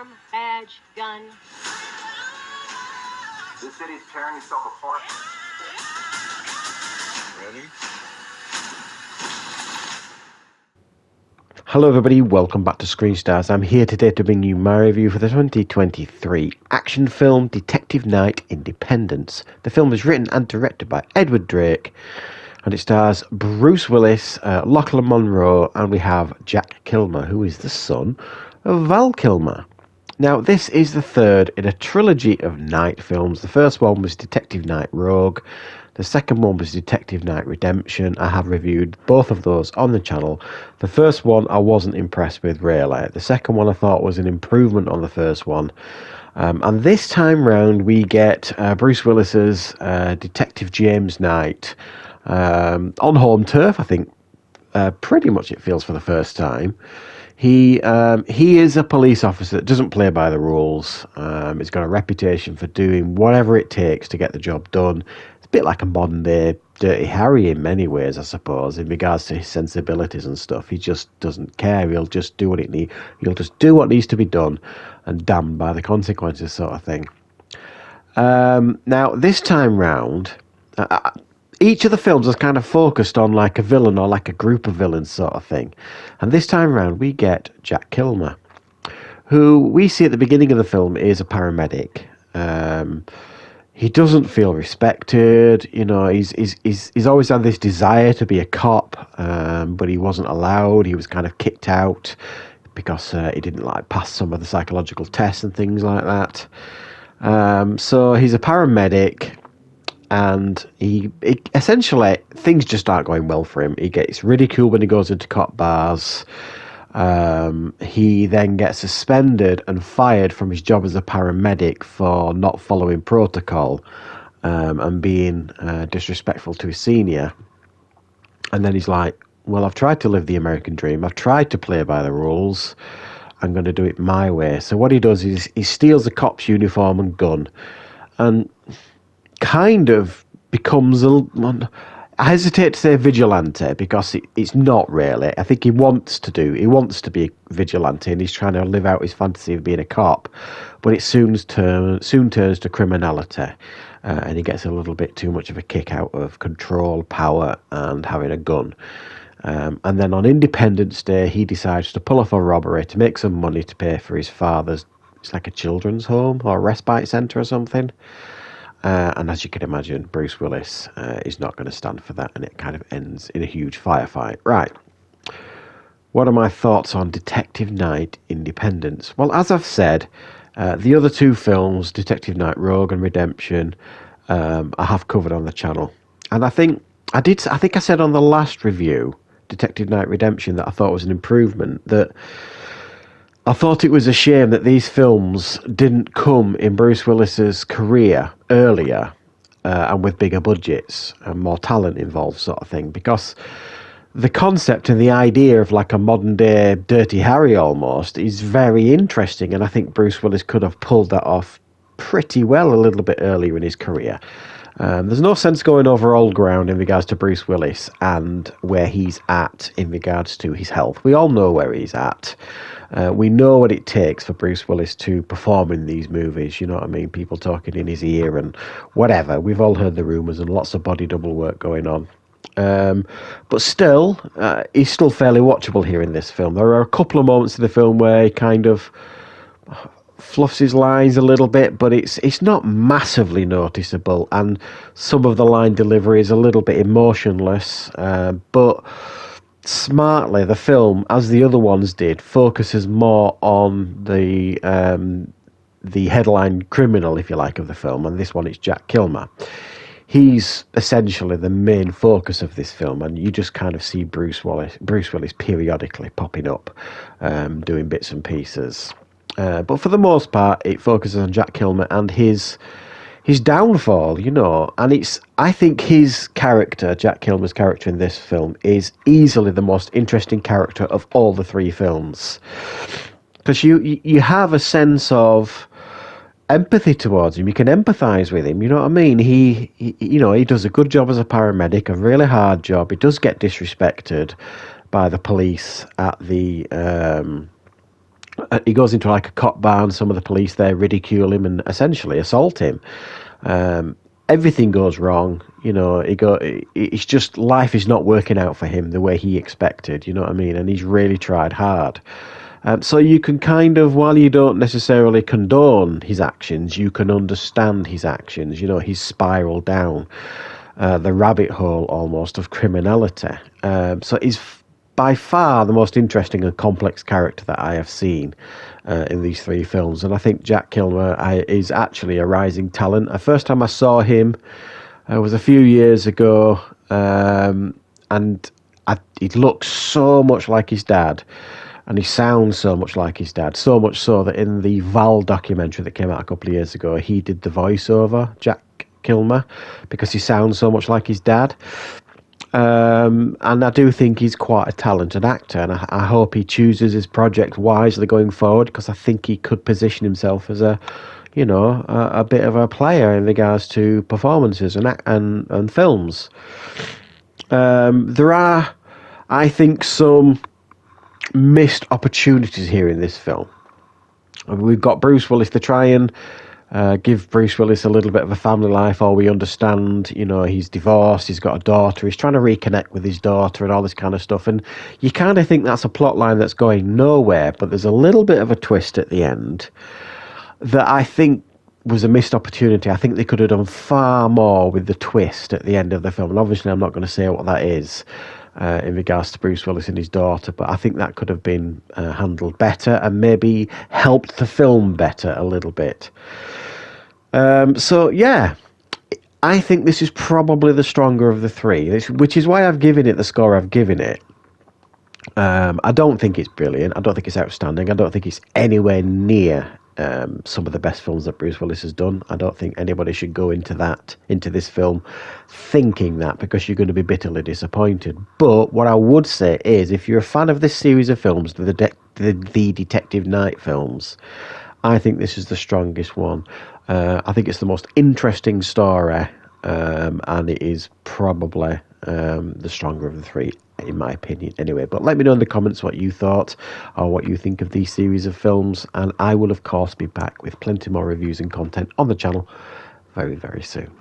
uniform, badge, gun. This city's tearing itself apart. Ready? Hello everybody, welcome back to Screenstars. I'm here today to bring you my review for the 2023 action film Detective Night Independence. The film is written and directed by Edward Drake, and it stars Bruce Willis, Lachlan Monroe, and we have Jack Kilmer, who is the son of Val Kilmer. Now, this is the third in a trilogy of night films. The first one was Detective Night Rogue. The second one was Detective Night Redemption. I have reviewed both of those on the channel. The first one I wasn't impressed with, really. The second one I thought was an improvement on the first one. And this time round we get Bruce Willis's Detective James Knight on home turf, I think. Pretty much it feels for the first time. He is a police officer that doesn't play by the rules. He's got a reputation for doing whatever it takes to get the job done. It's a bit like a modern day Dirty Harry in many ways, I suppose, in regards to his sensibilities and stuff. He just doesn't care. He'll just do He'll just do what needs to be done, and damned by the consequences, sort of thing. Now this time round, each of the films is kind of focused on like a villain or like a group of villains, sort of thing. And this time around we get Jack Kilmer, who we see at the beginning of the film is a paramedic. He doesn't feel respected. You know, he's always had this desire to be a cop, but he wasn't allowed. He was kind of kicked out because he didn't like pass some of the psychological tests and things like that. So he's a paramedic, and he essentially, things just aren't going well for him. He gets ridiculed when he goes into cop bars. He then gets suspended and fired from his job as a paramedic for not following protocol, and being disrespectful to his senior. And then he's like, well, I've tried to live the American dream. I've tried to play by the rules. I'm going to do it my way. So what he does is he steals a cop's uniform and gun, and kind of becomes I hesitate to say vigilante, because it's not really. I think he wants to be a vigilante, and he's trying to live out his fantasy of being a cop, but it soon turns to criminality, and he gets a little bit too much of a kick out of control, power, and having a gun. And then on Independence Day, he decides to pull off a robbery to make some money to pay for his father's, it's like a children's home or a respite centre or something. And as you can imagine, Bruce Willis is not going to stand for that, and it kind of ends in a huge firefight. Right. What are my thoughts on Detective Night Independence? Well, as I've said, the other two films, Detective Night Rogue and Redemption, I have covered on the channel. And I think I said on the last review, Detective Night Redemption, that I thought was an improvement, that I thought it was a shame that these films didn't come in Bruce Willis's career earlier, and with bigger budgets and more talent involved, sort of thing, because the concept and the idea of like a modern day Dirty Harry almost is very interesting, and I think Bruce Willis could have pulled that off pretty well a little bit earlier in his career. There's no sense going over old ground in regards to Bruce Willis and where he's at in regards to his health. We all know where he's at. We know what it takes for Bruce Willis to perform in these movies, you know what I mean? People talking in his ear and whatever. We've all heard the rumours and lots of body double work going on. But still, he's still fairly watchable here in this film. There are a couple of moments in the film where he kind of fluffs his lines a little bit, but it's not massively noticeable, and some of the line delivery is a little bit emotionless, but smartly the film, as the other ones did, focuses more on the headline criminal, if you like, of the film, and this one is Jack Kilmer. He's essentially the main focus of this film, and you just kind of see Bruce Willis periodically popping up, doing bits and pieces. But for the most part, it focuses on Jack Kilmer and his downfall, you know. And I think his character, Jack Kilmer's character in this film, is easily the most interesting character of all the three films, because you have a sense of empathy towards him. You can empathise with him. You know what I mean? He does a good job as a paramedic, a really hard job. He does get disrespected by the police at the He goes into like a cop bar, and some of the police there ridicule him and essentially assault him. Everything goes wrong. It's just life is not working out for him the way he expected. You know what I mean? And he's really tried hard. So you can kind of, while you don't necessarily condone his actions, you can understand his actions. He's spiraled down the rabbit hole almost of criminality. So he's by far the most interesting and complex character that I have seen in these three films. And I think Jack Kilmer is actually a rising talent. The first time I saw him was a few years ago, and he looks so much like his dad. And he sounds so much like his dad, so much so that in the Val documentary that came out a couple of years ago, he did the voiceover, Jack Kilmer, because he sounds so much like his dad. And I do think he's quite a talented actor, and I hope he chooses his project wisely going forward, because I think he could position himself as a bit of a player in regards to performances and films. There are, I think, some missed opportunities here in this film. We've got Bruce Willis to try and give Bruce Willis a little bit of a family life, or we understand, he's divorced, he's got a daughter, he's trying to reconnect with his daughter and all this kind of stuff, and you kind of think that's a plot line that's going nowhere, but there's a little bit of a twist at the end that I think was a missed opportunity. I think they could have done far more with the twist at the end of the film, and obviously I'm not going to say what that is in regards to Bruce Willis and his daughter, but I think that could have been handled better and maybe helped the film better a little bit. So yeah, I think this is probably the stronger of the three, which is why I've given it the score I've given it. I don't think it's brilliant. I don't think it's outstanding. I don't think it's anywhere near some of the best films that Bruce Willis has done. I don't think anybody should go into this film thinking that, because you're going to be bitterly disappointed. But what I would say is, if you're a fan of this series of films, the Detective Night films, I think this is the strongest one. I think it's the most interesting story, and it is probably the stronger of the three, in my opinion, anyway. But let me know in the comments what you thought, or what you think of these series of films, and I will of course be back with plenty more reviews and content on the channel very, very soon.